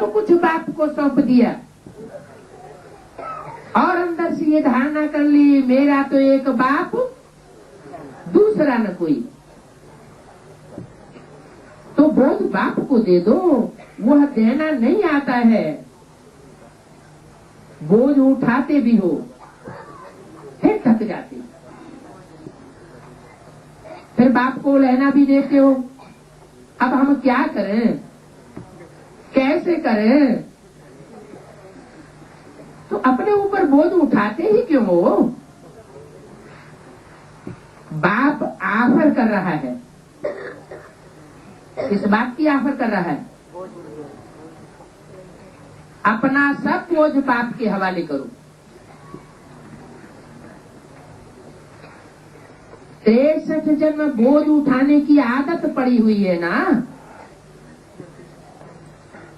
सब कुछ बाप को सौंप दिया और अंदर से ये धारणा कर ली मेरा तो एक बाप दूसरा न कोई, तो बोझ बाप को दे दो। वह देना नहीं आता है, बोझ उठाते भी हो फिर थक जाते, फिर बाप को लेना भी देते हो। अब हम क्या करें, कैसे करें? तो अपने ऊपर बोझ उठाते ही क्यों हो? बाप ऑफर कर रहा है, इस बात की ऑफर कर रहा है, अपना सब बोझ बाप के हवाले करो। 63 जन्म बोझ उठाने की आदत पड़ी हुई है ना,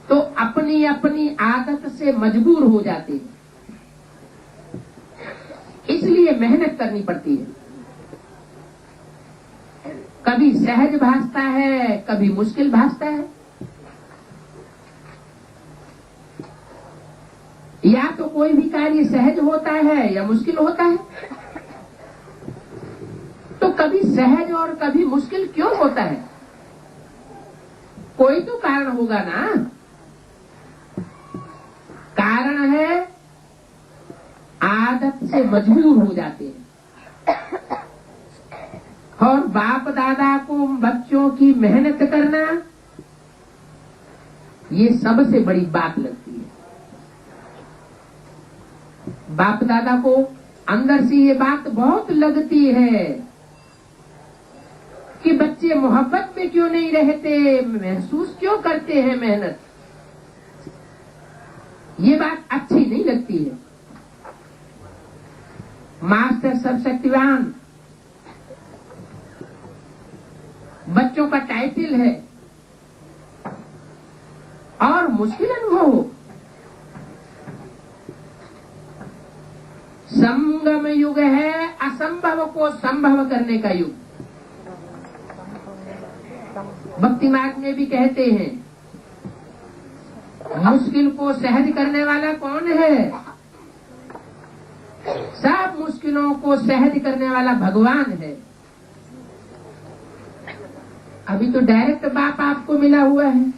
तो अपनी अपनी आदत से मजबूर हो जाते हैं, इसलिए मेहनत करनी पड़ती है। कभी सहज भासता है, कभी मुश्किल भासता है। या तो कोई भी कार्य सहज होता है या मुश्किल होता है, तो कभी सहज और कभी मुश्किल क्यों होता है? कोई तो कारण होगा ना। कारण है आदत से मजबूर हो जाते हैं, और बाप दादा को बच्चों की मेहनत करना ये सबसे बड़ी बात लगती है। बाप दादा को अंदर से ये बात बहुत लगती है कि बच्चे मोहब्बत में क्यों नहीं रहते, महसूस क्यों करते हैं मेहनत। ये बात अच्छी नहीं लगती है। मास्टर सर्वशक्तिवान बच्चों का टाइटल है और मुश्किल अनुभव हो। संगम युग है, असंभव को संभव करने का युग। भक्ति मार्ग में भी कहते हैं मुश्किल को सहज करने वाला कौन है? सब मुश्किलों को सहज करने वाला भगवान है। अभी तो डायरेक्ट बाप आपको मिला हुआ है।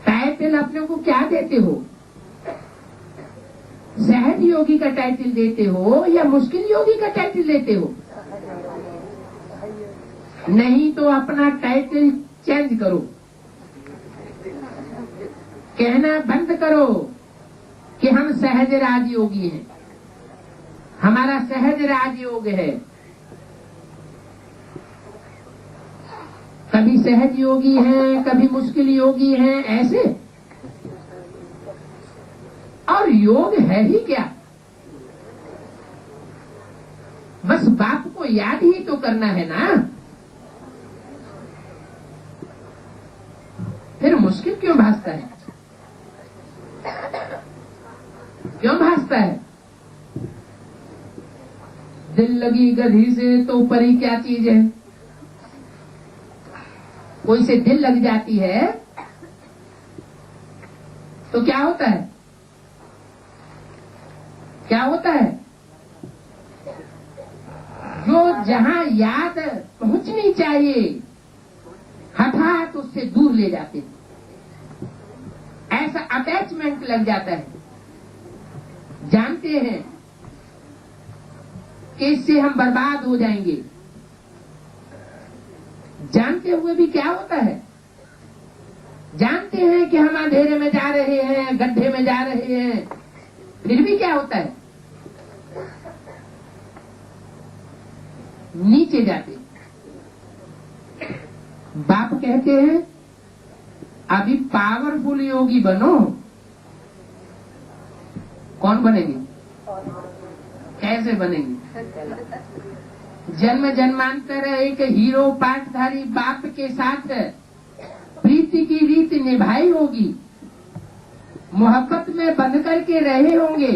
टाइटल अपने को क्या देते हो? सहज योगी का टाइटल देते हो या मुश्किल योगी का टाइटल देते हो? नहीं तो अपना टाइटल चेंज करो, कहना बंद करो कि हम सहज राजयोगी हैं, हमारा सहज राजयोग है। कभी सहज योगी हैं, कभी मुश्किल योगी हैं, ऐसे। और योग है ही क्या? बस बाप को याद ही तो करना है ना। फिर मुश्किल क्यों भासता है? क्यों भासता है? दिल लगी गधी से तो परी क्या चीज है? कोई से दिल लग जाती है तो क्या होता है? क्या होता है? जो जहां याद पहुंचनी चाहिए हठात उससे दूर ले जाते हैं। ऐसा अटैचमेंट लग जाता है। जानते हैं कि इससे हम बर्बाद हो जाएंगे, जानते हुए भी क्या होता है? जानते हैं कि हम अंधेरे में जा रहे हैं, गड्ढे में जा रहे हैं, फिर भी क्या होता है? नीचे जाते। बाप कहते हैं अभी पावरफुल योगी बनो। कौन बनेंगे? कैसे बनेंगे? जन्म जन्मांतर एक हीरो पाठधारी बाप के साथ प्रीति की रीति निभाई होगी, मोहब्बत में बंध करके रहे होंगे,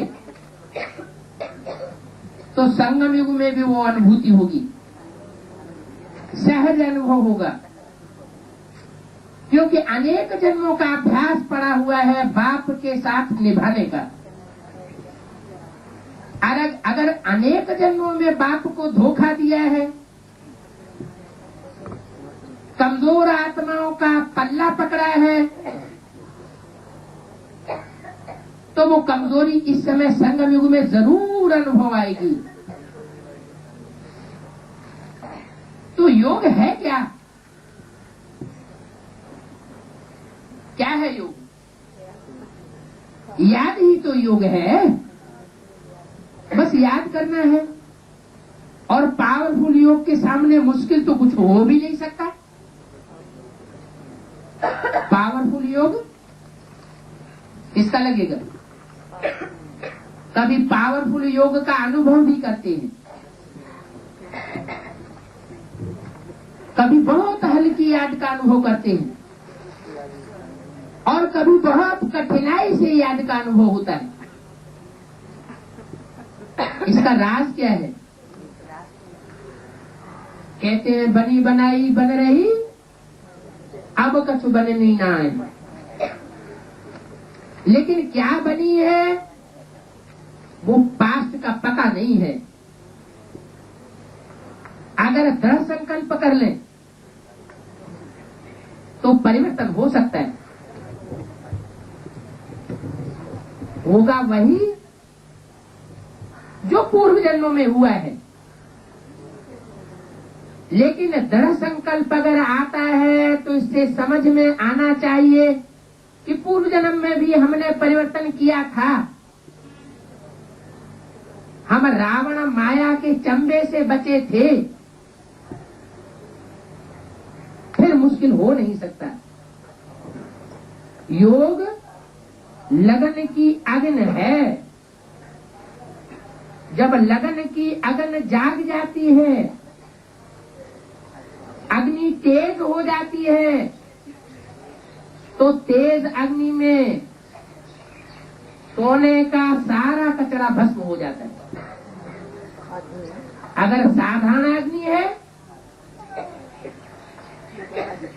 तो संगम युग में भी वो अनुभूति होगी, सहज अनुभव होगा। क्योंकि अनेक जन्मों का अभ्यास पड़ा हुआ है बाप के साथ निभाने का। अगर अनेक जन्मों में बाप को धोखा दिया है, कमजोर आत्माओं का पल्ला पकड़ा है, तो वो कमजोरी इस समय संगम युग में जरूर अनुभव आएगी। तो योग है क्या? क्या है योग? याद ही तो योग है, बस याद करना है। और पावरफुल योग के सामने मुश्किल तो कुछ हो भी नहीं सकता। पावरफुल योग इसका लगेगा। कभी पावरफुल योग का अनुभव भी करते हैं, कभी बहुत हल्की याद का अनुभव करते हैं, और कभी बहुत कठिनाई से याद का अनुभव होता है। इसका राज क्या है? कहते हैं बनी बनाई बन रही, अब कछु बने नहीं ना है। लेकिन क्या बनी है वो पास्ट का पता नहीं है। अगर दृढ़ संकल्प कर ले तो परिवर्तन हो सकता है। होगा वही जो पूर्व जन्मों में हुआ है। लेकिन दृढ़ संकल्प अगर आता है तो इससे समझ में आना चाहिए कि पूर्व जन्म में भी हमने परिवर्तन किया था। हम रावण माया के चंबे से बचे थे, फिर मुश्किल हो नहीं सकता। योग लगन की अग्नि है। जब लगन की अग्नि जाग जाती है, अग्नि तेज हो जाती है, तो तेज अग्नि में सोने का सारा कचरा भस्म हो जाता है। अगर साधारण अग्नि है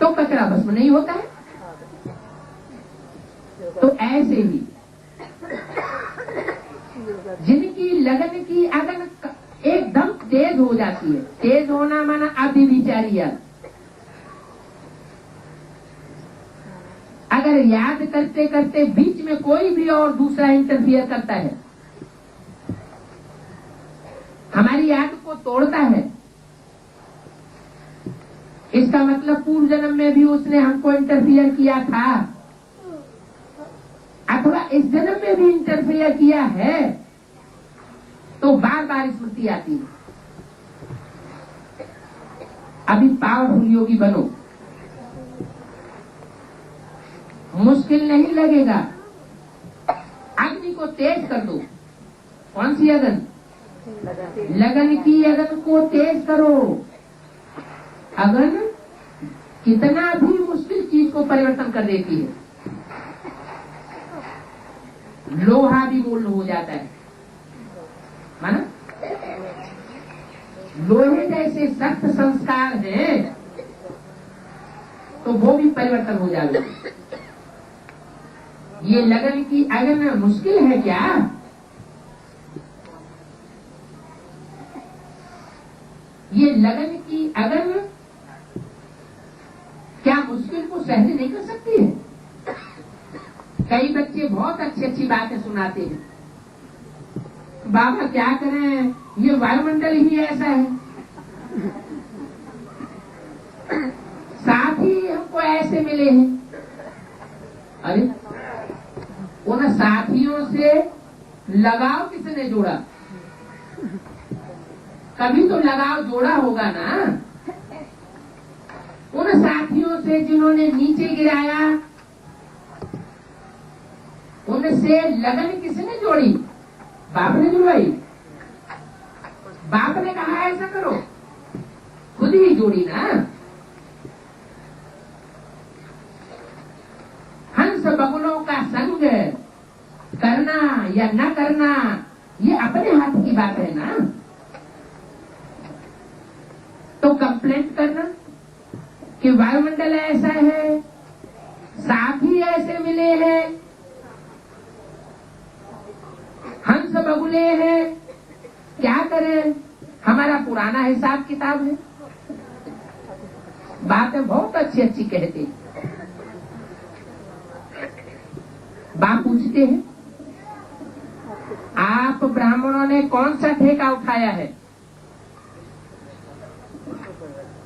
तो कचरा भस्म नहीं होता है। तो ऐसे ही जिनकी लगन की अगन एकदम तेज हो जाती है, तेज होना माना अभिविचारिया। अगर याद करते करते बीच में कोई भी और दूसरा इंटरफियर करता है, हमारी याद को तोड़ता है, इसका मतलब पूर्व जन्म में भी उसने हमको इंटरफियर किया था, अथवा इस जन्म में भी इंटरफेयर किया है, तो बार बार स्मृति आती है। अभी पावरफुल योगी बनो, मुश्किल नहीं लगेगा। अग्नि को तेज कर दो। कौन सी अगन? लगन की अगन को तेज करो। अगन कितना भी मुश्किल चीज को परिवर्तन कर देती है। लोहा भी मूल्य हो जाता है, माना लोहे जैसे सख्त संस्कार हैं तो वो भी परिवर्तन हो जाएगा। ये लगन की अगन मुश्किल है क्या? ये लगन की अगन क्या मुश्किल को सहन नहीं कर सकती है? कई बच्चे बहुत अच्छी अच्छी बातें सुनाते हैं, बाबा क्या करें, ये वायुमंडल ही ऐसा है, साथी हमको ऐसे मिले हैं। अरे उन साथियों से लगाव किसने जोड़ा? कभी तो लगाव जोड़ा होगा ना। उन साथियों से जिन्होंने नीचे गिराया, उनसे लगन किसने जोड़ी? बाप ने जुड़वाई। बाप ने कहा ऐसा करो, खुद ही जोड़ी ना। हंस बगुलों का संग करना या न करना ये अपने हाथ की बात है ना। तो कंप्लेंट करना कि वायुमंडल ऐसा है, मिले हैं, हंस बगुले हैं, क्या करें? हमारा पुराना हिसाब किताब है। बातें बहुत अच्छी अच्छी कहते। बाप पूछते हैं, आप ब्राह्मणों ने कौन सा ठेका उठाया है?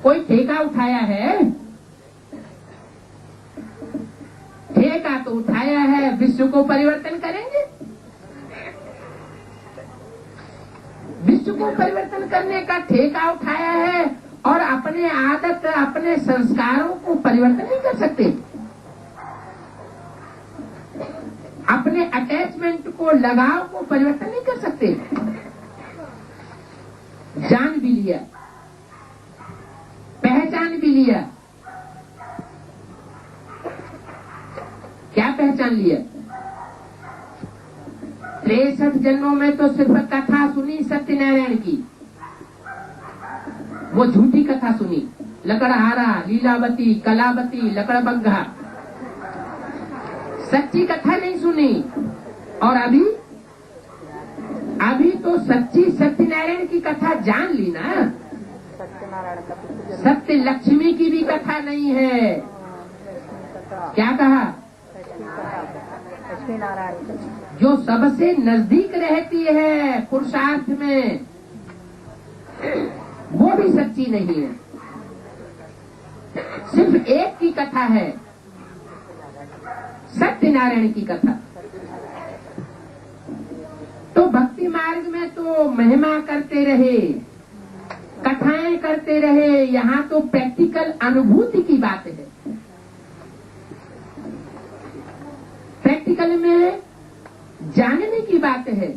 कोई ठेका उठाया है? ठेका तो उठाया है, विश्व को परिवर्तन करेंगे। विश्व को परिवर्तन करने का ठेका उठाया है और अपने आदत, अपने संस्कारों को परिवर्तन नहीं कर सकते। अपने अटैचमेंट को, लगाव को परिवर्तन नहीं कर सकते। जान भी लिया, पहचान भी लिया। क्या पहचान लिया? 63 जन्मों में तो सिर्फ कथा सुनी सत्यनारायण की, वो झूठी कथा सुनी। लकड़हारा, लीलावती, कलावती, लकड़बग्घा, सच्ची कथा नहीं सुनी। और अभी तो सच्ची सत्यनारायण की कथा जान ली ना। सत्य लक्ष्मी की भी कथा नहीं है। क्या कहा? जो सबसे नजदीक रहती है पुरुषार्थ में, वो भी सच्ची नहीं है। सिर्फ एक की कथा है, सत्यनारायण की कथा। तो भक्ति मार्ग में तो महिमा करते रहे, कथाएं करते रहे। यहाँ तो प्रैक्टिकल अनुभूति की बात है। प्रैक्टिकल में जानने की बात है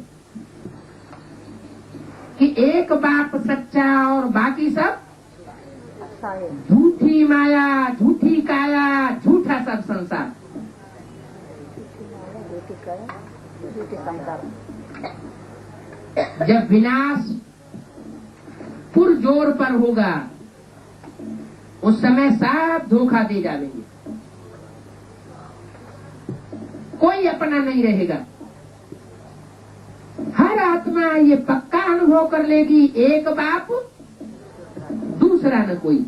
कि एक बाप सच्चा और बाकी सब झूठी माया, झूठी काया, झूठा सब संसार। जब विनाश पुरजोर पर होगा, उस समय सब धोखा दे जाएंगे, कोई अपना नहीं रहेगा। हर आत्मा ये पक्का अनुभव कर लेगी, एक बाप दूसरा न कोई।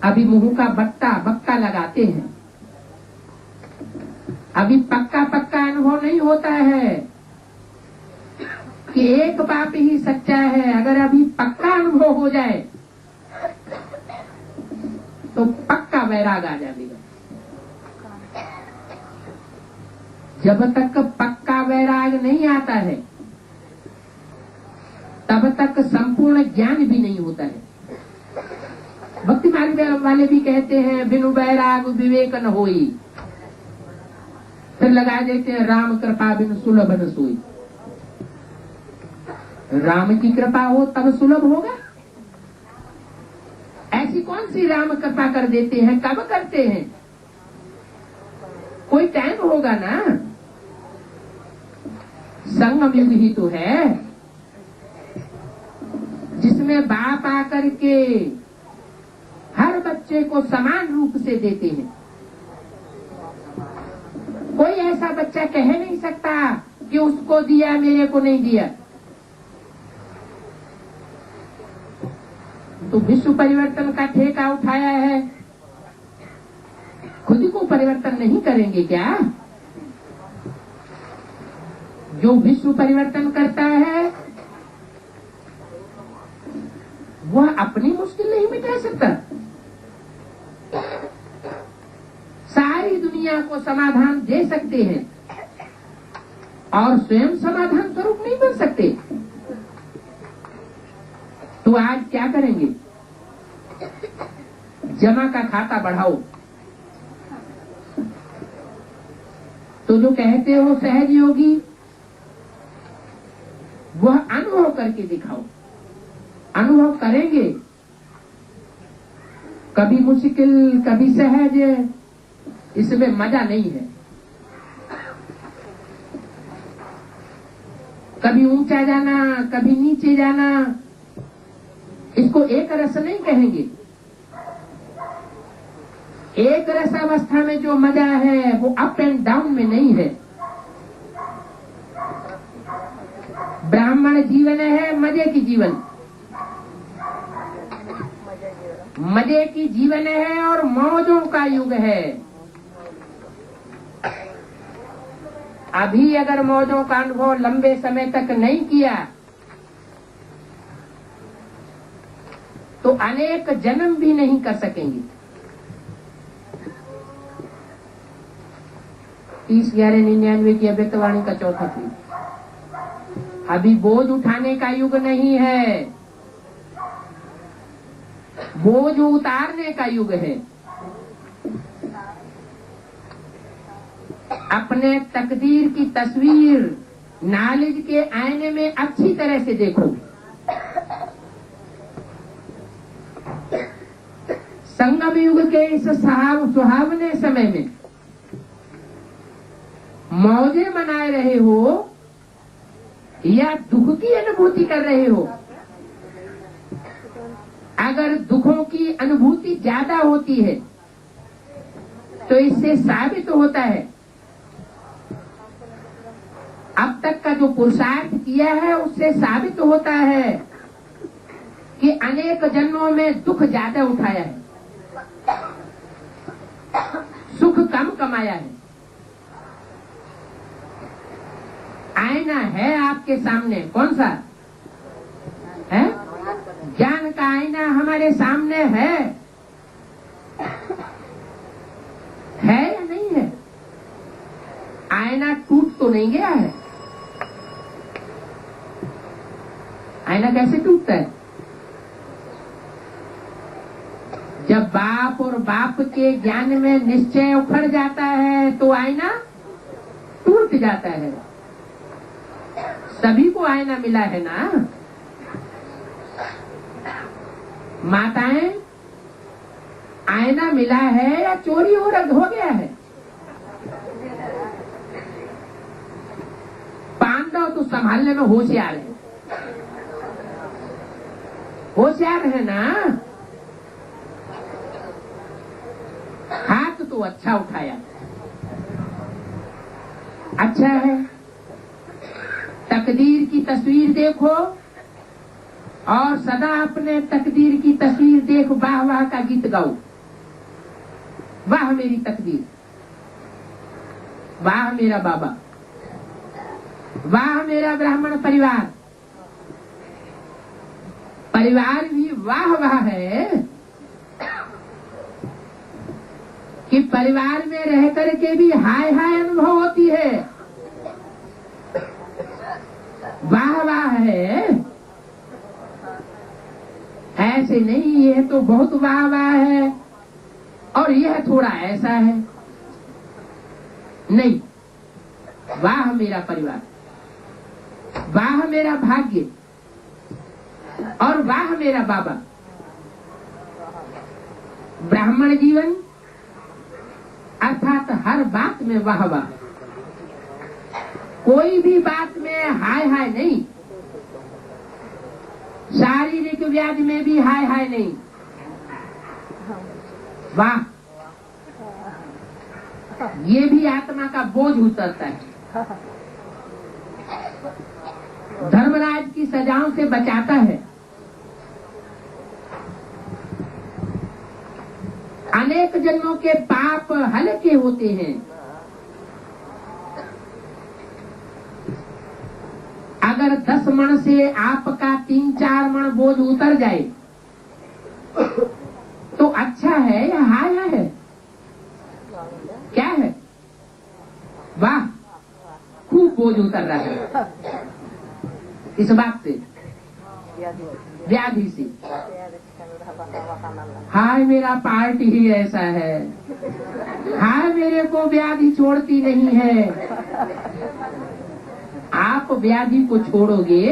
अभी मुंह का बक्का लगाते हैं, अभी पक्का अनुभव नहीं होता है कि एक बाप ही सच्चा है। अगर अभी पक्का अनुभव हो जाए तो पक्का वैराग आ जाएगा। जब तक पक्का वैराग नहीं आता है, तब तक संपूर्ण ज्ञान भी नहीं होता है। भक्ति मार्ग वाले भी कहते हैं, बिनु वैराग विवेक न होई। फिर लगा देते हैं, राम कृपा बिनु सुलभ न सोई। राम की कृपा हो तब सुलभ होगा। ऐसी कौन सी राम कृपा कर देते हैं? कब करते हैं? कोई टाइम होगा ना। संगम युग ही तो है जिसमें बाप आकर के हर बच्चे को समान रूप से देते हैं। कोई ऐसा बच्चा कह नहीं सकता कि उसको दिया मेरे को नहीं दिया। तो विश्व परिवर्तन का ठेका उठाया है, खुद को परिवर्तन नहीं करेंगे क्या? जो विश्व परिवर्तन करता है वह अपनी मुश्किल नहीं मिटा सकता। सारी दुनिया को समाधान दे सकते हैं और स्वयं समाधान स्वरूप नहीं बन सकते। तो आज क्या करेंगे? जमा का खाता बढ़ाओ। तो जो कहते हो सहज योगी, वह अनुभव करके दिखाओ। अनुभव करेंगे, कभी मुश्किल कभी सहज, इसमें मजा नहीं है। कभी ऊंचा जाना कभी नीचे जाना, इसको एक रस नहीं कहेंगे। एक रस अवस्था में जो मजा है वो अप एंड डाउन में नहीं है। ब्राह्मण जीवन है मजे की जीवन, मजे की जीवन है और मौजों का युग है। अभी अगर मौजों का अनुभव लंबे समय तक नहीं किया तो अनेक जन्म भी नहीं कर सकेंगे। 30/11/99 की अव्यक्तवाणी का चौथा पीठ। अभी बोझ उठाने का युग नहीं है, बोझ उतारने का युग है। अपने तकदीर की तस्वीर नॉलेज के आईने में अच्छी तरह से देखो। संगम युग के इस सुहावने समय में मौजे मनाए रहे हो या दुख की अनुभूति कर रहे हो? अगर दुखों की अनुभूति ज्यादा होती है तो इससे साबित होता है अब तक का जो पुरुषार्थ किया है उससे साबित होता है कि अनेक जन्मों में दुख ज्यादा उठाया है, सुख कम कमाया है। आईना है आपके सामने, कौन सा है? ज्ञान का आईना हमारे सामने है या नहीं है? आईना टूट तो नहीं गया है? आईना कैसे टूटता है? जब बाप और बाप के ज्ञान में निश्चय उखड़ जाता है तो आईना टूट जाता है। सभी को आईना मिला है ना? माताएं, आईना मिला है या चोरी हो गया है? पांडव तो संभालने में होशियार है, होशियार है ना? हाथ तो अच्छा उठाया, अच्छा है। तकदीर की तस्वीर देखो और सदा अपने तकदीर की तस्वीर देख वाह वाह का गीत गाओ। वाह मेरी तकदीर, वाह मेरा बाबा, वाह मेरा ब्राह्मण परिवार। परिवार भी वाह वाह है कि परिवार में रह करके भी हाय हाय अनुभव होती है। वाह वाह है, ऐसे नहीं ये तो बहुत वाह वाह है और यह थोड़ा ऐसा है। नहीं, वाह मेरा परिवार, वाह मेरा भाग्य और वाह मेरा बाबा। ब्राह्मण जीवन अर्थात हर बात में वाह वाह, कोई भी बात में हाय हाय नहीं। शारीरिक व्याधि में भी हाय हाय नहीं, वाह। ये भी आत्मा का बोझ उतरता है, धर्मराज की सजाओं से बचाता है। अनेक जन्मों के पाप हल्के होते हैं। अगर 10 मण से आपका 3-4 मण बोझ उतर जाए तो अच्छा है या हाय है? क्या है? वाह, खूब बोझ उतर रहा है। इस बात से, व्याधि से। हाय मेरा पार्टी ही ऐसा है, हाय मेरे को व्याधि छोड़ती नहीं है। आप व्याधि को छोड़ोगे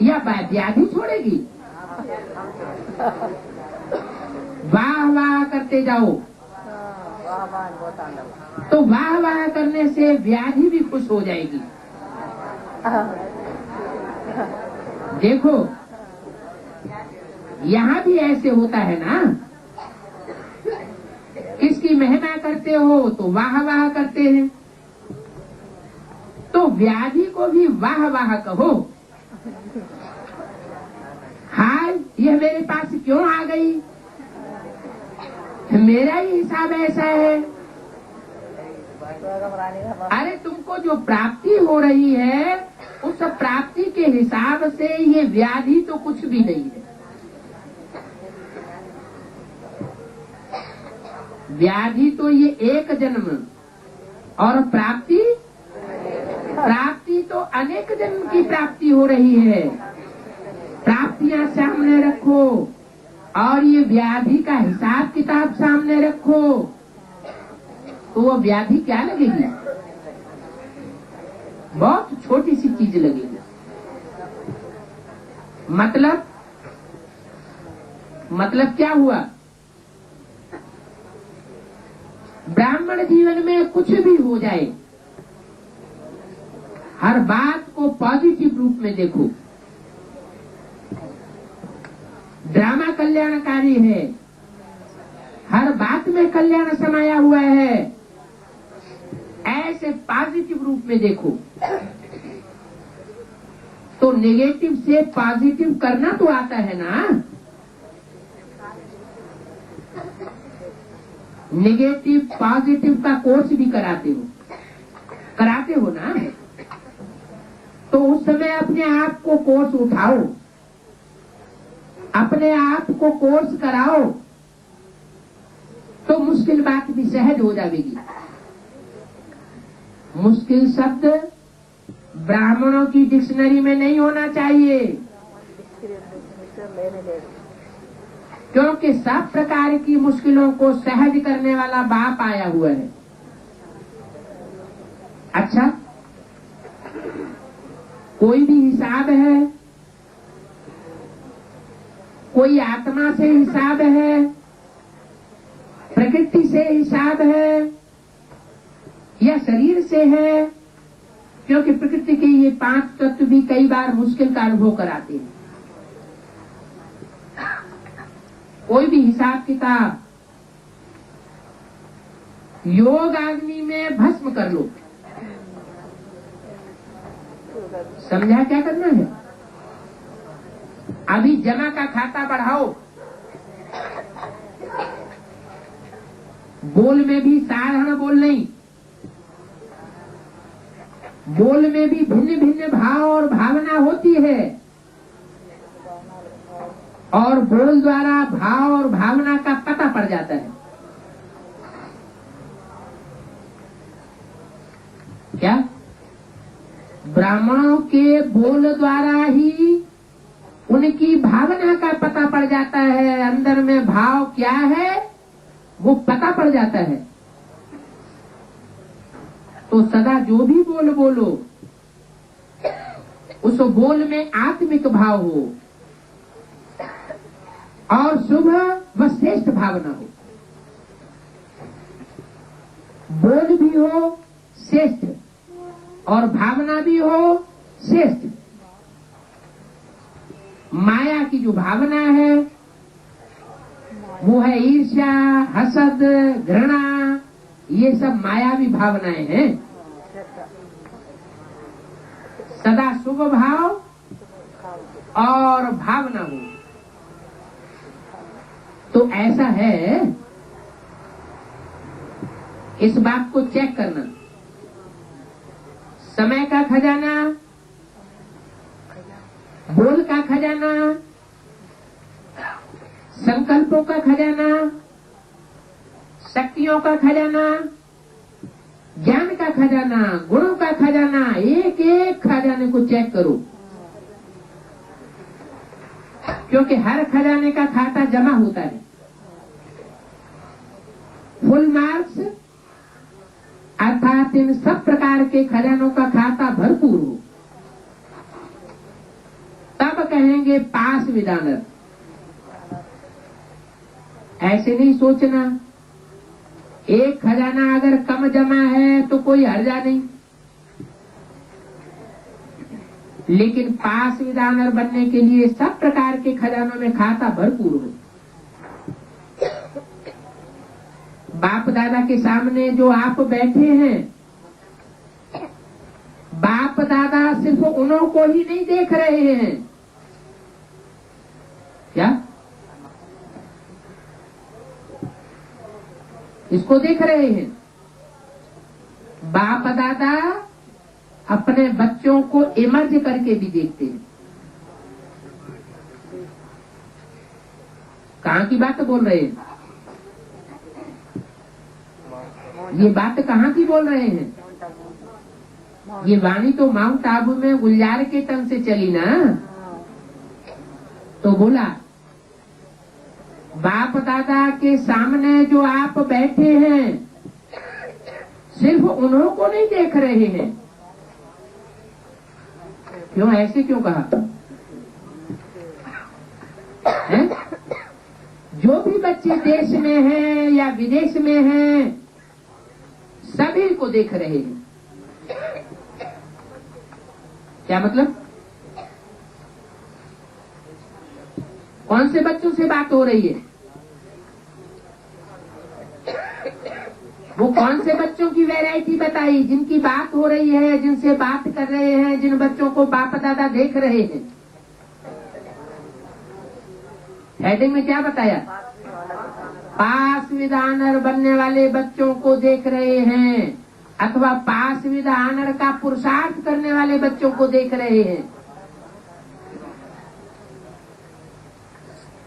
या व्याधि छोड़ेगी? वाह वाह करते जाओ तो वाह वाह करने से व्याधि भी खुश हो जाएगी। देखो यहाँ भी ऐसे होता है ना, किसकी की महिमा करते हो तो वाह वाह करते हैं। तो व्याधि को भी वाह वाह कहो, हाय यह मेरे पास क्यों आ गई, मेरा ही हिसाब ऐसा है। अरे तुमको जो प्राप्ति हो रही है उस प्राप्ति के हिसाब से ये व्याधि तो कुछ भी नहीं है। व्याधि तो ये एक जन्म और प्राप्ति तो अनेक जन्म की प्राप्ति हो रही है। प्राप्तियां सामने रखो और ये व्याधि का हिसाब किताब सामने रखो तो वो व्याधि क्या लगेगी, बहुत छोटी सी चीज लगेगी। मतलब क्या हुआ, ब्राह्मण जीवन में कुछ भी हो जाए हर बात को पॉजिटिव रूप में देखो। ड्रामा कल्याणकारी है, हर बात में कल्याण समाया हुआ है, ऐसे पॉजिटिव रूप में देखो। तो नेगेटिव से पॉजिटिव करना तो आता है ना। नेगेटिव पॉजिटिव का कोर्स भी कराते हो ना। तो उस समय अपने आप को कोर्स उठाओ, अपने आप को कोर्स कराओ तो मुश्किल बात भी सहज हो जाएगी। मुश्किल शब्द ब्राह्मणों की डिक्शनरी में नहीं होना चाहिए, क्योंकि सब प्रकार की मुश्किलों को सहज करने वाला बाप आया हुआ है। अच्छा, कोई भी हिसाब है, कोई आत्मा से हिसाब है, प्रकृति से हिसाब है या शरीर से है, क्योंकि प्रकृति के ये 5 तत्व भी कई बार मुश्किल का अनुभव कराते हैं। कोई भी हिसाब किताब योग अग्नि में भस्म कर लो। समझा क्या करना है? अभी जमा का खाता बढ़ाओ, बोल में भी साधारण बोल नहीं, बोल में भी भिन्न भिन्न भाव और भावना होती है और बोल द्वारा भाव और भावना का पता पड़ जाता है। क्या ब्राह्मणों के बोल द्वारा ही उनकी भावना का पता पड़ जाता है, अंदर में भाव क्या है वो पता पड़ जाता है। तो सदा जो भी बोल बोलो उस बोल में आत्मिक भाव हो और शुभ व श्रेष्ठ भावना हो। बोल भी हो श्रेष्ठ और भावना भी हो श्रेष्ठ। माया की जो भावना है वो है ईर्ष्या, हसद, घृणा, ये सब मायावी भावनाएं हैं। सदा शुभ भाव और भावना हो तो ऐसा है, इस बात को चेक करना। समय का खजाना, बोल का खजाना, संकल्पों का खजाना, शक्तियों का खजाना, ज्ञान का खजाना, गुणों का खजाना, एक एक खजाने को चेक करो, क्योंकि हर खजाने का खाता जमा होता है। फुल मार्क्स अर्थात इन सब प्रकार के खजानों का खाता भरपूर हो, तब कहेंगे पास विदानर। ऐसे नहीं सोचना एक खजाना अगर कम जमा है तो कोई हर्जा नहीं, लेकिन पास विदानर बनने के लिए सब प्रकार के खजानों में खाता भरपूर हो। बाप दादा के सामने जो आप बैठे हैं, बाप दादा सिर्फ उन्हों को ही नहीं देख रहे हैं। क्या इसको देख रहे हैं? बाप दादा अपने बच्चों को इमर्ज करके भी देखते हैं। कहाँ की बात बोल रहे हैं? ये बात कहाँ की बोल रहे हैं? ये वाणी तो माउंट आबू में गुलजार के तन से चली ना। तो बोला बाप दादा के सामने जो आप बैठे हैं, सिर्फ उन्हों को नहीं देख रहे हैं। क्यों, ऐसे क्यों कहा है? जो भी बच्चे देश में हैं या विदेश में हैं, सभी को देख रहे हैं। क्या मतलब? कौन से बच्चों से बात हो रही है? वो कौन से बच्चों की वैरायटी बताई जिनकी बात हो रही है, जिनसे बात कर रहे हैं, जिन बच्चों को बाप दादा देख रहे हैं? हेडिंग में क्या बताया? पास विद ऑनर बनने वाले बच्चों को देख रहे हैं, अथवा पास विद ऑनर का पुरुषार्थ करने वाले बच्चों को देख रहे हैं।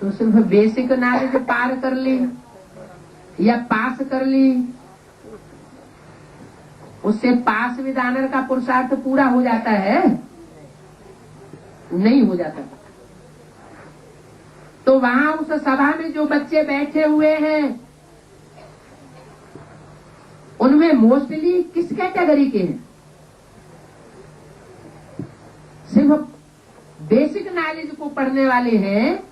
तो सिर्फ बेसिक नॉलेज पार कर ली या पास कर ली, उससे पास विद ऑनर का पुरुषार्थ पूरा हो जाता है? नहीं हो जाता। तो वहां उस सभा में जो बच्चे बैठे हुए हैं, उनमें मोस्टली किस कैटेगरी के हैं? सिर्फ बेसिक नॉलेज को पढ़ने वाले हैं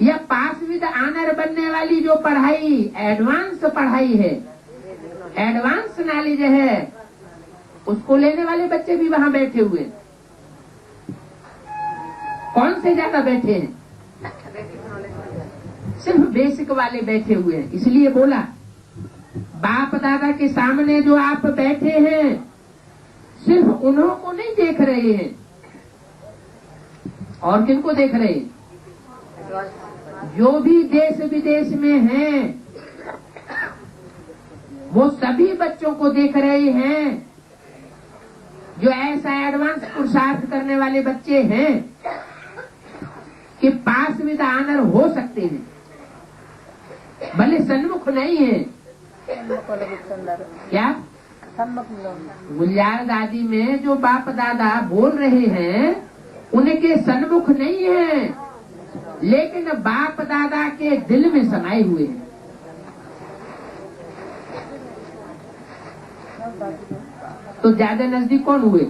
या पास विद ऑनर बनने वाली जो पढ़ाई, एडवांस पढ़ाई है, एडवांस नॉलेज है, उसको लेने वाले बच्चे भी वहां बैठे हुए हैं? कौन से ज्यादा बैठे हैं? सिर्फ बेसिक वाले बैठे हुए हैं। इसलिए बोला बाप दादा के सामने जो आप बैठे हैं, सिर्फ उन्हों को नहीं देख रहे हैं। और किनको देख रहे हैं? जो भी देश विदेश में हैं, वो सभी बच्चों को देख रहे हैं जो ऐसा एडवांस पुरुषार्थ करने वाले बच्चे हैं कि पास विद ऑनर हो सकते हैं, भले सन्मुख नहीं है। क्या गुलजार दादी में जो बाप दादा बोल रहे हैं, उनके सन्मुख नहीं है, लेकिन बाप दादा के दिल में समाये हुए हैं। तो ज्यादा नजदीक कौन हुए?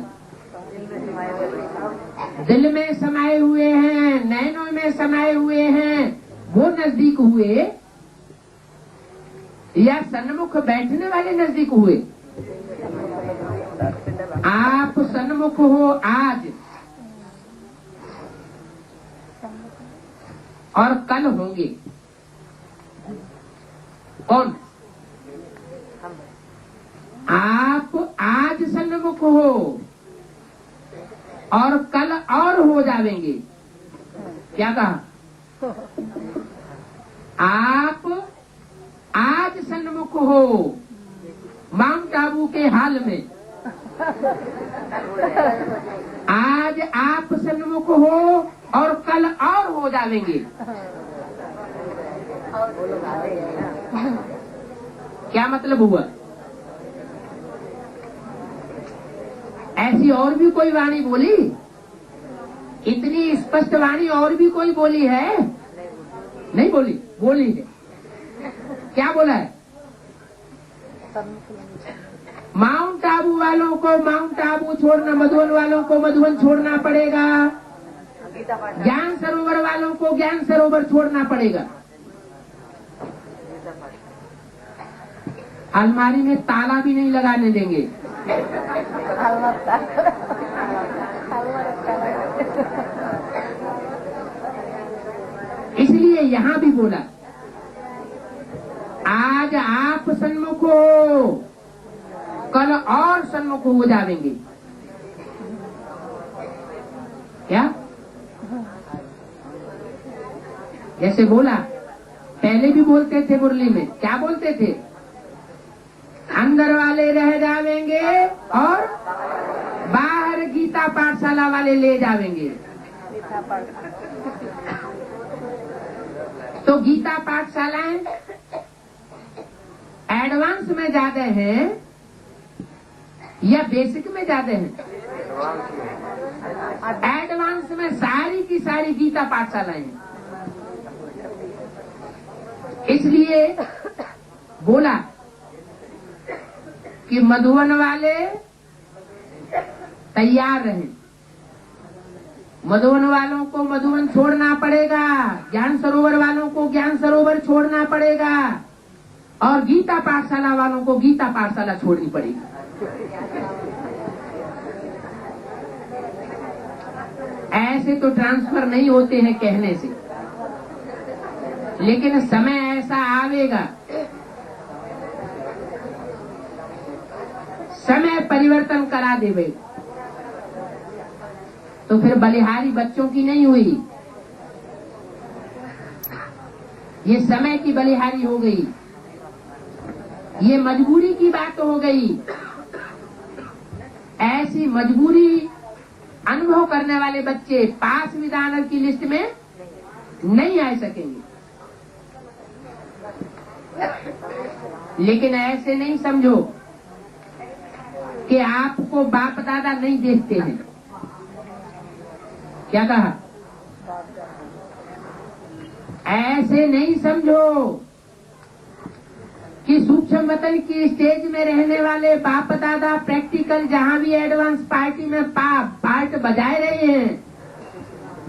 दिल में समाये हुए हैं, नैनों में समाये हुए हैं, वो नजदीक हुए या सन्मुख बैठने वाले नजदीक हुए? आप सन्मुख हो आज और कल होंगे। कौन? आप आज सन्मुख हो और कल और हो जावेंगे। क्या कहा? आप आज सन्मुख हो माउंट आबू के हाल में, आज आप सन्मुख हो और कल और हो जावेंगे। क्या मतलब हुआ? ऐसी और भी कोई वाणी बोली? इतनी स्पष्ट वाणी और भी कोई बोली है? नहीं बोली? बोली है। क्या बोला है? माउंट आबू वालों को माउंट आबू छोड़ना, मधुबन वालों को मधुबन छोड़ना पड़ेगा, ज्ञान सरोवर वालों को ज्ञान सरोवर छोड़ना पड़ेगा। अलमारी में ताला भी नहीं लगाने देंगे। इसलिए यहाँ भी बोला आज आप आप सन्मुख हो, कल और सन्मुख हो जाएंगे। क्या? जैसे बोला, पहले भी बोलते थे मुरली में, क्या बोलते थे? अंदर वाले रह जाएंगे और बाहर गीता पाठशाला वाले ले जाएंगे। तो गीता पाठशालाएं एडवांस में ज्यादा हैं या बेसिक में ज्यादा हैं? एडवांस में सारी की सारी गीता पाठशालाएं हैं। इसलिए बोला कि मधुवन वाले तैयार रहें। मधुवन वालों को मधुवन छोड़ना पड़ेगा, ज्ञान सरोवर वालों को ज्ञान सरोवर छोड़ना पड़ेगा, और गीता पाठशाला वालों को गीता पाठशाला छोड़नी पड़ेगी। ऐसे तो ट्रांसफर नहीं होते हैं कहने से, लेकिन समय ऐसा आवेगा, समय परिवर्तन करा देवे। तो फिर बलिहारी बच्चों की नहीं हुई, ये समय की बलिहारी हो गई, ये मजबूरी की बात हो गई। ऐसी मजबूरी अनुभव करने वाले बच्चे पास विधानर की लिस्ट में नहीं आ सकेंगे। लेकिन ऐसे नहीं समझो कि आपको बाप दादा नहीं देखते हैं। क्या कहा? ऐसे नहीं समझो कि सूक्ष्म वतन की स्टेज में रहने वाले बाप दादा प्रैक्टिकल जहां भी एडवांस पार्टी में पार्ट बजाए रहे हैं,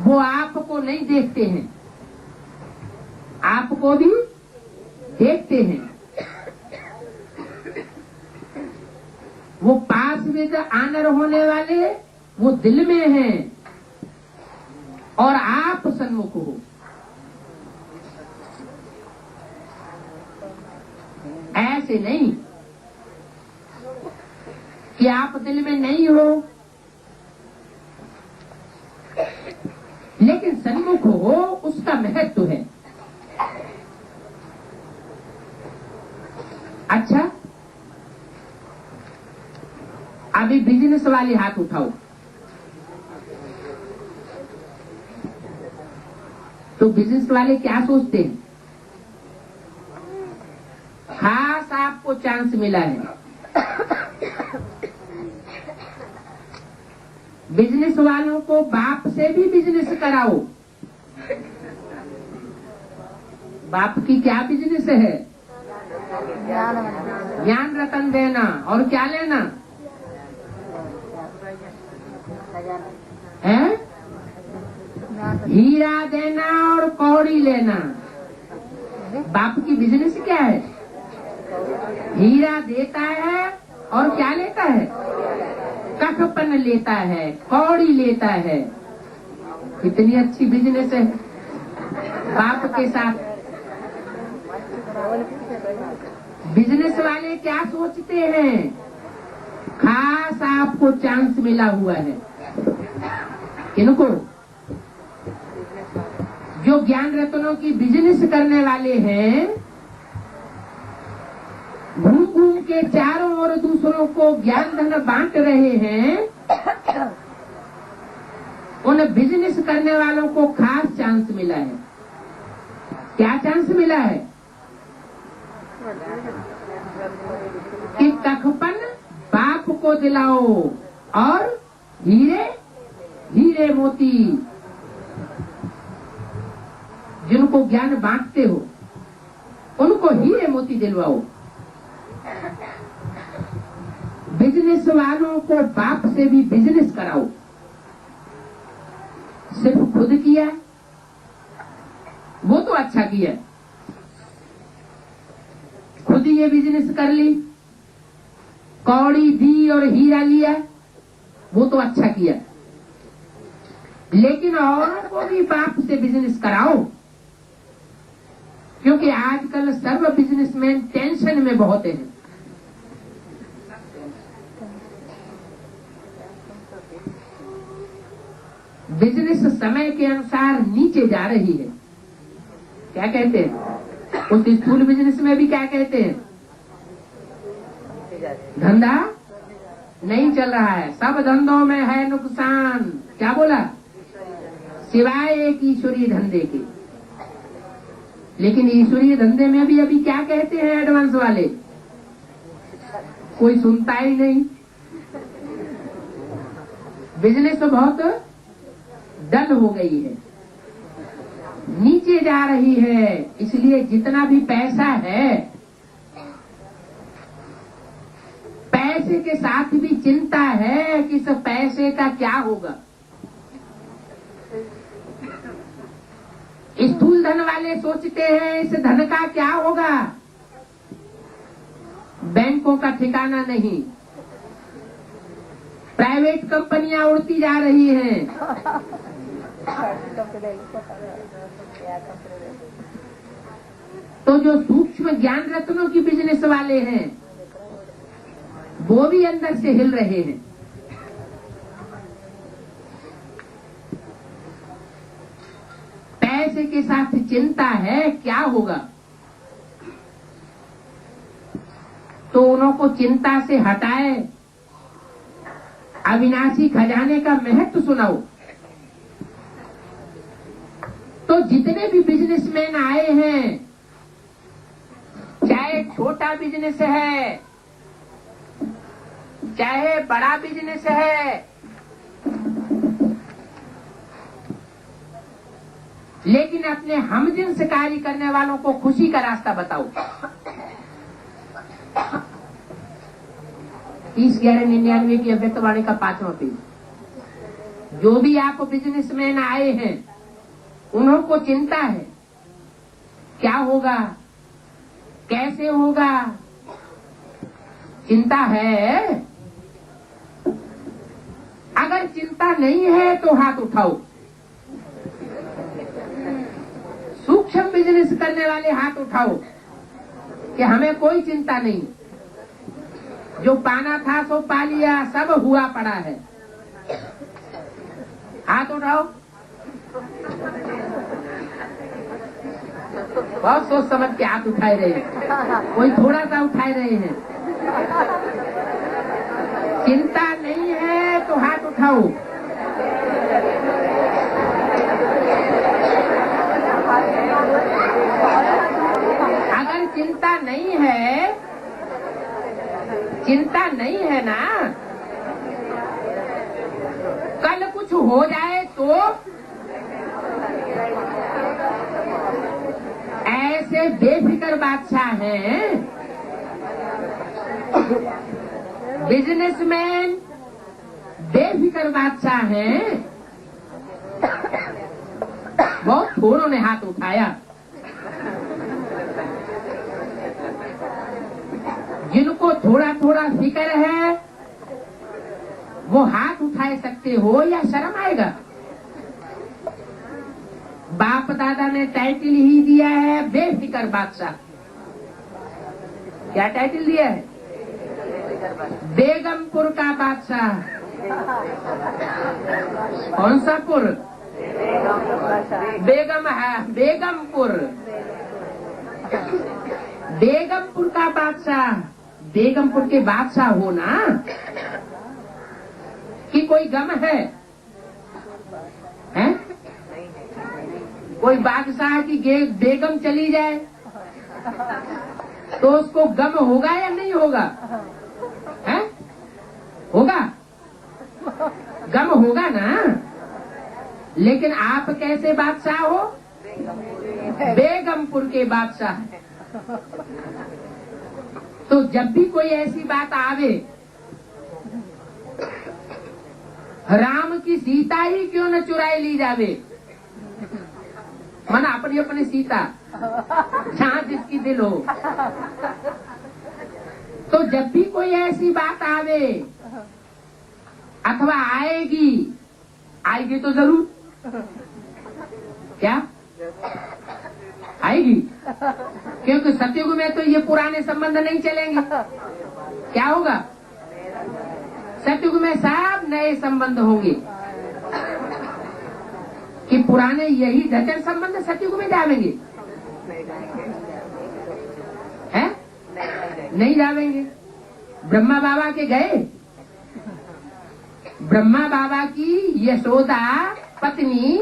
वो आपको नहीं देखते हैं, आपको भी देखते हैं। वो पास विद आनर होने वाले वो दिल में हैं और आप सन्मुख हो। ऐसे नहीं कि आप दिल में नहीं हो लेकिन सन्मुख हो, उसका महत्व है। अच्छा, अभी बिजनेस वाले हाथ उठाओ। तो बिजनेस वाले क्या सोचते हैं? खास आपको चांस मिला है, बिजनेस वालों को बाप से भी बिजनेस कराओ। बाप की क्या बिजनेस है? ज्ञान रतन देना, और क्या लेना है? हीरा देना और कौड़ी लेना। बाप की बिजनेस क्या है? हीरा देता है और क्या लेता है? कखपन लेता है, कौड़ी लेता है। कितनी अच्छी बिजनेस है बाप के साथ। बिजनेस वाले क्या सोचते हैं? खास आपको चांस मिला हुआ है। किनको? जो ज्ञान रत्नों की बिजनेस करने वाले हैं, घूम घूम के चारों ओर दूसरों को ज्ञान धन बांट रहे हैं, उन बिजनेस करने वालों को खास चांस मिला है। क्या चांस मिला है? कि कखपन बाप को दिलाओ और हीरे हीरे मोती जिनको ज्ञान बांटते हो उनको हीरे मोती दिलवाओ। बिजनेस वालों को बाप से भी बिजनेस कराओ। सिर्फ खुद किया वो तो अच्छा किया, खुद ये बिजनेस कर ली, कौड़ी दी और हीरा लिया, वो तो अच्छा किया। लेकिन औरों को भी बाप से बिजनेस कराओ, क्योंकि आजकल सर्व बिजनेसमैन टेंशन में बहुत हैं। बिजनेस समय के अनुसार नीचे जा रही है। क्या कहते हैं उस स्थूल बिजनेस में भी? क्या कहते हैं? धंधा नहीं चल रहा है, सब धंधों में है नुकसान। क्या बोला? सिवाय एक ईश्वरीय धंधे के। लेकिन ईश्वरीय धंधे में भी अभी क्या कहते हैं एडवांस वाले? कोई सुनता ही नहीं। बिजनेस तो बहुत डल हो गई है, नीचे जा रही है। इसलिए जितना भी पैसा है, पैसे के साथ भी चिंता है कि इस पैसे का क्या होगा। स्थूल धन वाले सोचते हैं इस धन का क्या होगा। बैंकों का ठिकाना नहीं, प्राइवेट कंपनियां उड़ती जा रही हैं। तो जो सूक्ष्म ज्ञान रत्नों की बिजनेस वाले हैं वो भी अंदर से हिल रहे हैं। पैसे के साथ चिंता है क्या होगा, तो उनको चिंता से हटाए, अविनाशी खजाने का महत्व सुनाओ। तो जितने भी बिजनेसमैन आए हैं, चाहे छोटा बिजनेस है चाहे बड़ा बिजनेस है, लेकिन अपने हमजिन्स कार्य करने वालों को खुशी का रास्ता बताओ। 30/11/99 की अव्यक्तवाणी का 5वां पेज। जो भी आप बिजनेसमैन आए हैं उन्हों को चिंता है क्या होगा, कैसे होगा। चिंता है? अगर चिंता नहीं है तो हाथ उठाओ। सूक्ष्म बिजनेस करने वाले हाथ उठाओ कि हमें कोई चिंता नहीं, जो पाना था सो पा लिया, सब हुआ पड़ा है। हाथ उठाओ। बहुत सोच समझ के हाथ उठाए रहे हैं, कोई थोड़ा सा उठाए रहे हैं। चिंता नहीं है तो हाथ उठाओ। अगर चिंता नहीं है ना, कल कुछ हो जाए तो ऐसे बेफिक्र बादशाह हैं बिजनेसमैन, बेफिक्र बादशाह हैं। बहुत थोड़ों ने हाथ उठाया। जिनको थोड़ा थोड़ा फिक्र है वो हाथ उठाए सकते हो या शर्म आएगा? बाप दादा ने टाइटल ही दिया है बेफिक्र बादशाह। क्या टाइटल दिया है? बेगमपुर का बादशाह। कौन सा पुर? बेगम है, बेगमपुर। बेगमपुर का बादशाह। बेगमपुर के बादशाह हो ना कि कोई गम है? हैं? कोई बादशाह की बेगम चली जाए तो उसको गम होगा या नहीं होगा? हैं? होगा, गम होगा ना। लेकिन आप कैसे बादशाह हो? बेगमपुर के बादशाह। तो जब भी कोई ऐसी बात आवे, राम की सीता ही क्यों न चुराई ली जावे, माना अपनी अपनी सीता जहां जिसकी दिल हो। तो जब भी कोई ऐसी बात आवे अथवा आएगी तो जरूर। क्या आएगी, क्योंकि सतयुग में तो ये पुराने संबंध नहीं चलेंगे। क्या होगा? सतयुग में सब नए संबंध होंगे। कि पुराने यही जटिल संबंध सतयुग में जावेंगे? हैं? नहीं जावेंगे। ब्रह्मा बाबा के गए, ब्रह्मा बाबा की यशोदा पत्नी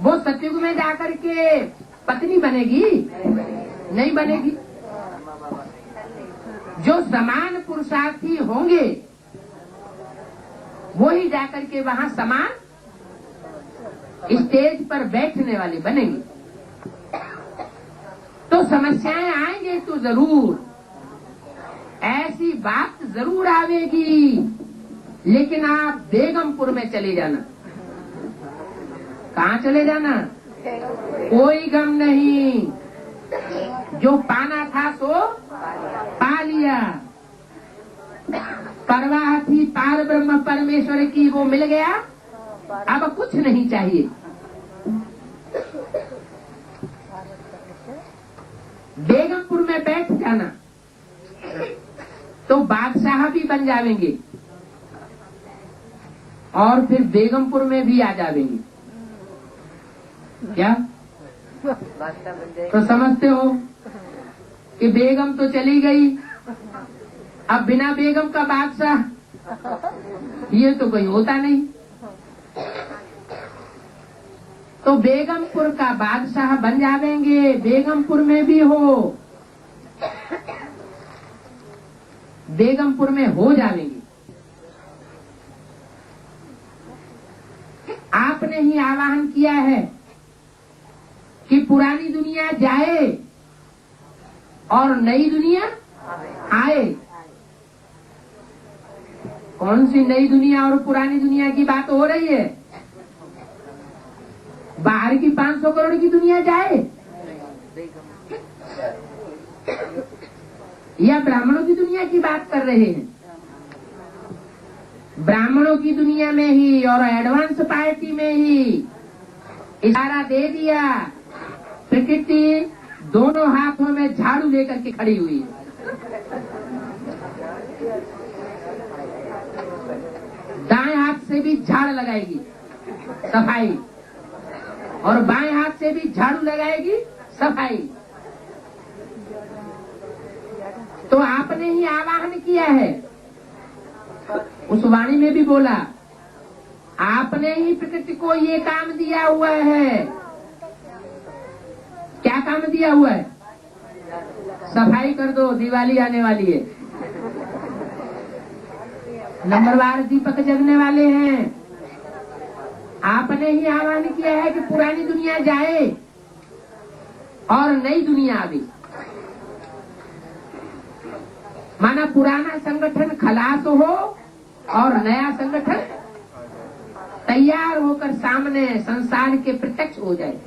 वो सतयुग में जाकर के पत्नी बनेगी? नहीं बनेगी। जो समान पुरुषार्थी होंगे वो ही जाकर के वहां समान स्टेज पर बैठने वाले बनेंगे। तो समस्याएं आएंगे तो जरूर, ऐसी बात जरूर आवेगी, लेकिन आप बेगमपुर में चले जाना। कहाँ चले जाना? कोई गम नहीं, जो पाना था सो पा लिया। परवाह थी पार ब्रह्म परमेश्वर की, वो मिल गया, अब कुछ नहीं चाहिए। बेगमपुर में बैठ जाना तो बादशाह भी बन जाएंगे और फिर बेगमपुर में भी आ जाएंगे। क्या तो समझते हो कि बेगम तो चली गई, अब बिना बेगम का बादशाह, ये तो कोई होता नहीं। तो बेगमपुर का बादशाह बन जाएंगे, बेगमपुर में भी हो, बेगमपुर में हो जाएंगे। आपने ही आवाहन किया है कि पुरानी दुनिया जाए और नई दुनिया आए। कौन सी नई दुनिया और पुरानी दुनिया की बात हो रही है? बाहर की 500 करोड़ की दुनिया जाए या ब्राह्मणों की दुनिया की बात कर रहे हैं? ब्राह्मणों की दुनिया में ही और एडवांस पार्टी में ही इशारा दे दिया। प्रकृति दोनों हाथों में झाड़ू लेकर के खड़ी हुई है। दाएं हाथ से भी झाड़ लगाएगी सफाई और बाएं हाथ से भी झाड़ू लगाएगी सफाई। तो आपने ही आवाहन किया है, उस वाणी में भी बोला, आपने ही प्रकृति को ये काम दिया हुआ है। क्या काम दिया हुआ है? सफाई कर दो, दिवाली आने वाली है, नंबरवार दीपक जगने वाले हैं। आपने ही आह्वान किया है कि पुरानी दुनिया जाए और नई दुनिया आवे। माना पुराना संगठन खलास हो और नया संगठन तैयार होकर सामने संसार के प्रत्यक्ष हो जाए।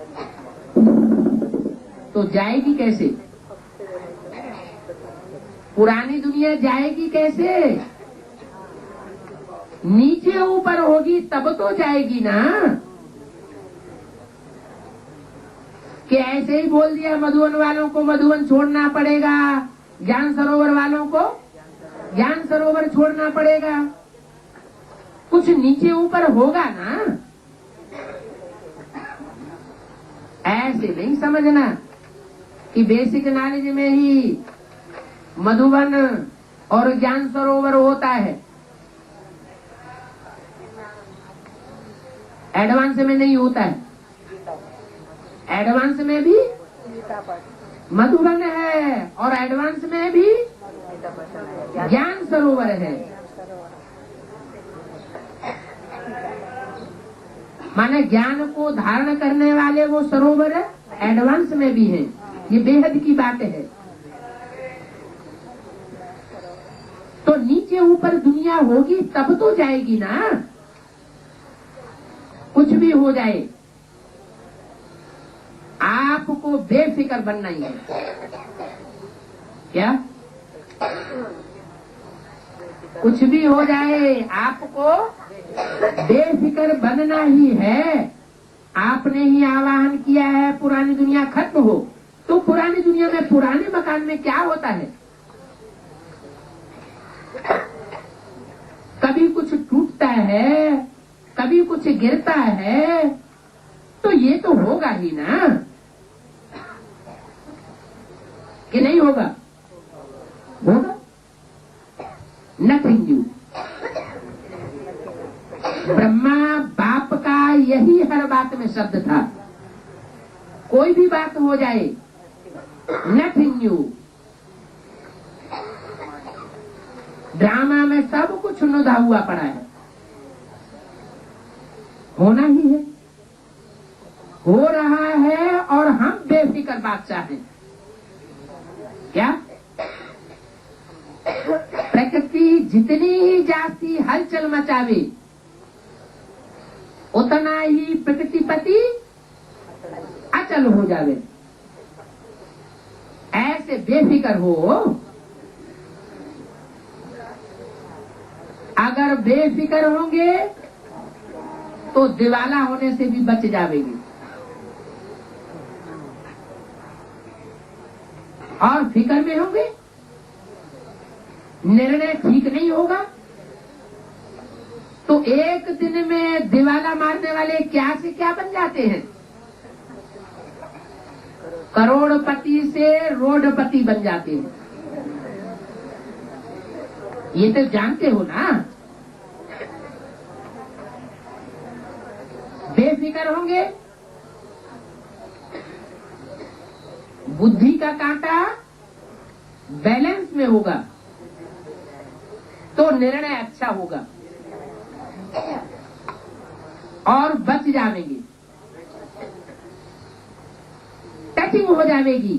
तो जाएगी कैसे? पुरानी दुनिया जाएगी कैसे? नीचे ऊपर होगी तब तो जाएगी ना। कि ऐसे ही बोल दिया मधुवन वालों को मधुवन छोड़ना पड़ेगा, ज्ञान सरोवर वालों को ज्ञान सरोवर छोड़ना पड़ेगा। कुछ नीचे ऊपर होगा ना। ऐसे नहीं समझना कि बेसिक नॉलेज में ही मधुवन और ज्ञान सरोवर होता है, एडवांस में नहीं होता है। एडवांस में भी मधुबन है और एडवांस में भी ज्ञान सरोवर है। माने ज्ञान को धारण करने वाले वो सरोवर एडवांस में भी है। ये बेहद की बात है। तो नीचे ऊपर दुनिया होगी तब तो जाएगी ना। कुछ भी हो जाए आपको बेफिक्र बनना ही है। क्या? कुछ भी हो जाए आपको बेफिक्र बनना ही है। आपने ही आवाहन किया है पुरानी दुनिया खत्म हो तो पुरानी दुनिया में, पुराने मकान में क्या होता है, कभी कुछ टूटता है, कभी कुछ गिरता है, तो ये तो होगा ही ना, कि नहीं होगा? होगा। Nothing new. ब्रह्मा बाप का यही हर बात में शब्द था। कोई भी बात हो जाए, नथिंग न्यू। ड्रामा में सब कुछ नुदा हुआ पड़ा है, होना ही है, हो रहा है, और हम बेफिक्र बादशाह हैं। क्या प्रकृति जितनी ही जाती हलचल मचावे, उतना ही प्रकृतिपति अचल हो जावे। ऐसे बेफिक्र हो। अगर बेफिक्र होंगे तो दिवाला होने से भी बच जावेंगे, और फिक्र में होंगे, निर्णय ठीक नहीं होगा तो एक दिन में दिवाला मारने वाले क्या से क्या बन जाते हैं, करोड़पति से रोडपति बन जाते हैं। ये तो जानते हो ना। बेफिक्र होंगे, बुद्धि का कांटा बैलेंस में होगा तो निर्णय अच्छा होगा और बच जाएंगे, टचिंग हो जाएगी।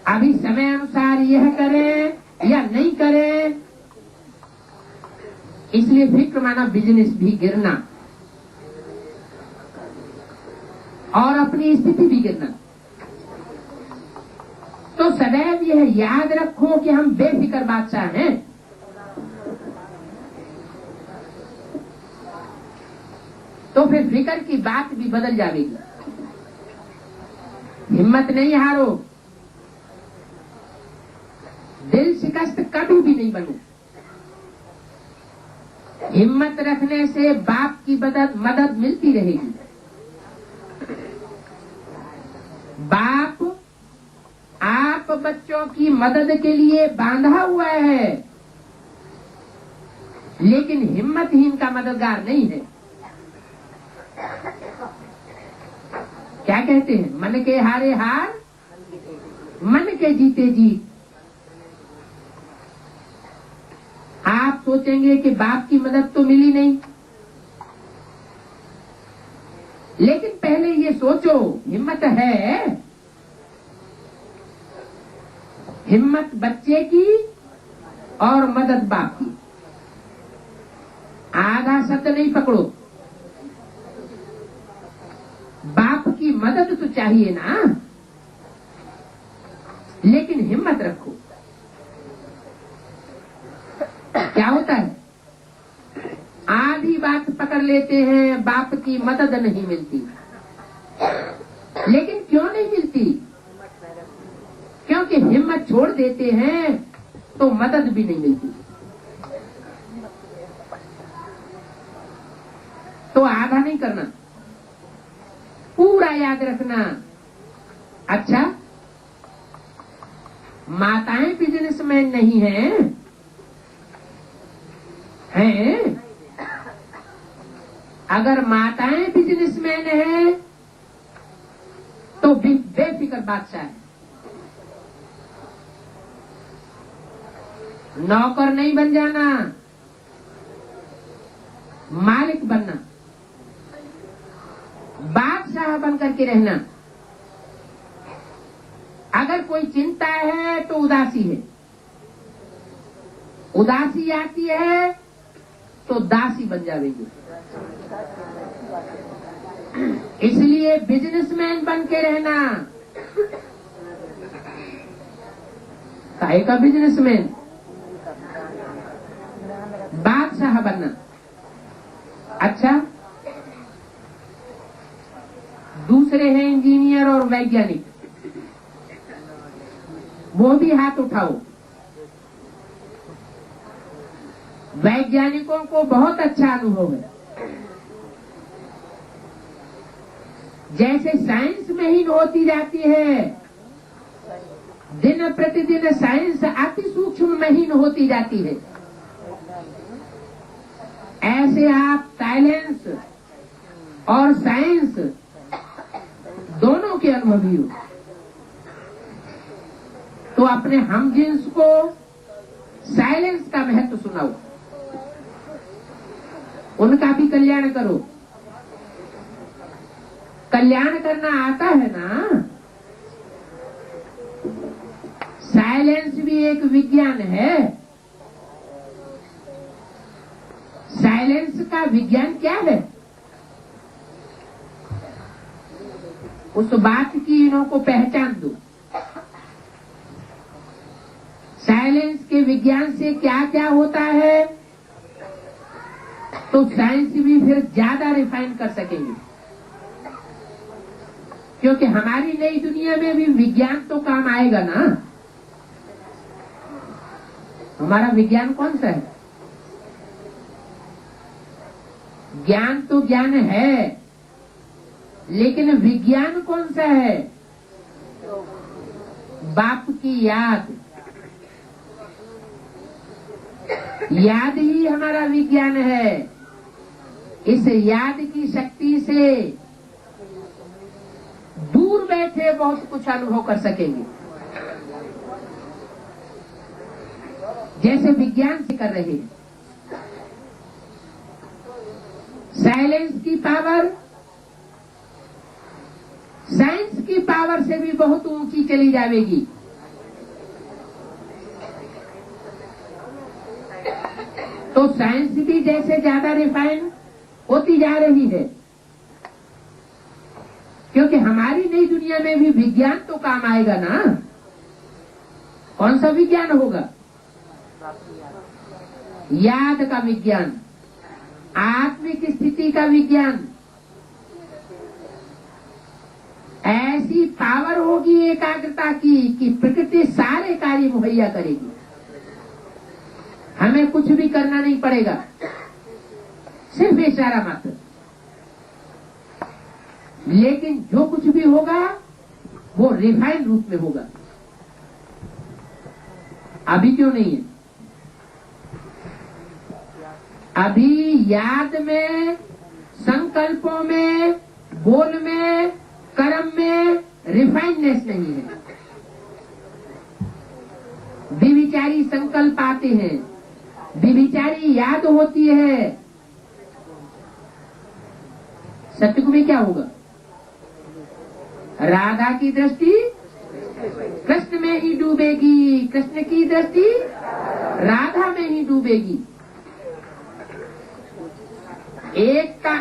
अभी समय अनुसार यह करें या नहीं करें, इसलिए फिक्र माना बिजनेस भी गिरना और अपनी स्थिति भी गिरना। तो सदैव यह याद रखो कि हम बेफिक्र बादशाह हैं। तो फिर फिक्र की बात भी बदल जाएगी। हिम्मत नहीं हारो, दिल शिकस्त कभी भी नहीं बनो। हिम्मत रखने से बाप की मदद मिलती रहेगी। बाप आप बच्चों की मदद के लिए बांधा हुआ है, लेकिन हिम्मतहीन का मददगार नहीं है। क्या कहते हैं, मन के हारे हार, मन के जीते जीत। आप सोचेंगे कि बाप की मदद तो मिली नहीं, लेकिन पहले ये सोचो हिम्मत है, हिम्मत बच्चे की और मदद बाप की। आधा शब्द नहीं पकड़ो, बाप की मदद तो चाहिए ना, लेकिन हिम्मत रखो। क्या होता है, आधी बात पकड़ लेते हैं, बाप की मदद नहीं मिलती। लेकिन क्यों नहीं मिलती? क्योंकि हिम्मत छोड़ देते हैं तो मदद भी नहीं मिलती। तो आधा नहीं करना, पूरा याद रखना। अच्छा, माताएं बिजनेसमैन नहीं हैं? हैं? अगर माताएं बिजनेसमैन हैं तो बेफिक्र बादशाह है। नौकर नहीं बन जाना, मालिक बनना, बादशाह बन करके रहना। अगर कोई चिंता है तो उदासी है, उदासी आती है तो दासी बन जाएगी। इसलिए बिजनेसमैन बन के रहना। काहे का बिजनेसमैन? बादशाह बनना। अच्छा, दूसरे हैं इंजीनियर। इंजीनियर और वैज्ञानिक, वो भी हाथ उठाओ। वैज्ञानिकों को बहुत अच्छा अनुभव है। जैसे साइंस महीन होती जाती है, दिन प्रतिदिन साइंस अति सूक्ष्म महीन होती जाती है, ऐसे आप साइलेंस और साइंस दोनों के अनुभवी हो। तो अपने हमजिन्स को साइलेंस का महत्व सुनाओ, उनका भी कल्याण करो। कल्याण करना आता है ना। साइलेंस भी एक विज्ञान है। साइलेंस का विज्ञान क्या है? उस बात की इनको पहचान दो। साइलेंस के विज्ञान से क्या क्या होता है, तो साइंस भी फिर ज्यादा रिफाइन कर सकेंगे। क्योंकि हमारी नई दुनिया में भी विज्ञान तो काम आएगा ना। हमारा विज्ञान कौन सा है? ज्ञान तो ज्ञान है, लेकिन विज्ञान कौन सा है? बाप की याद। याद ही हमारा विज्ञान है। इस याद की शक्ति से दूर बैठे बहुत कुछ अनुभव कर सकेंगे, जैसे विज्ञान से कर रहे हैं। साइलेंस की पावर साइंस की पावर से भी बहुत ऊंची चली जाएगी। तो साइंस भी जैसे ज्यादा रिफाइन होती जा रही है, क्योंकि हमारी नई दुनिया में भी विज्ञान तो काम आएगा ना। कौन सा विज्ञान होगा? याद का विज्ञान, आत्मिक स्थिति का विज्ञान। ऐसी पावर होगी एकाग्रता की कि प्रकृति सारे कार्य मुहैया करेगी। हमें कुछ भी करना नहीं पड़ेगा, सिर्फ इशारा मात्र। लेकिन जो कुछ भी होगा वो रिफाइन रूप में होगा। अभी क्यों नहीं है? अभी याद में, संकल्पों में, बोल में, कर्म में रिफाइननेस नहीं है। विविचारी संकल्प आते हैं, विविचारी याद होती है। सत्युग में क्या होगा? राधा की दृष्टि कृष्ण में ही डूबेगी, कृष्ण की दृष्टि राधा में ही डूबेगी। एक का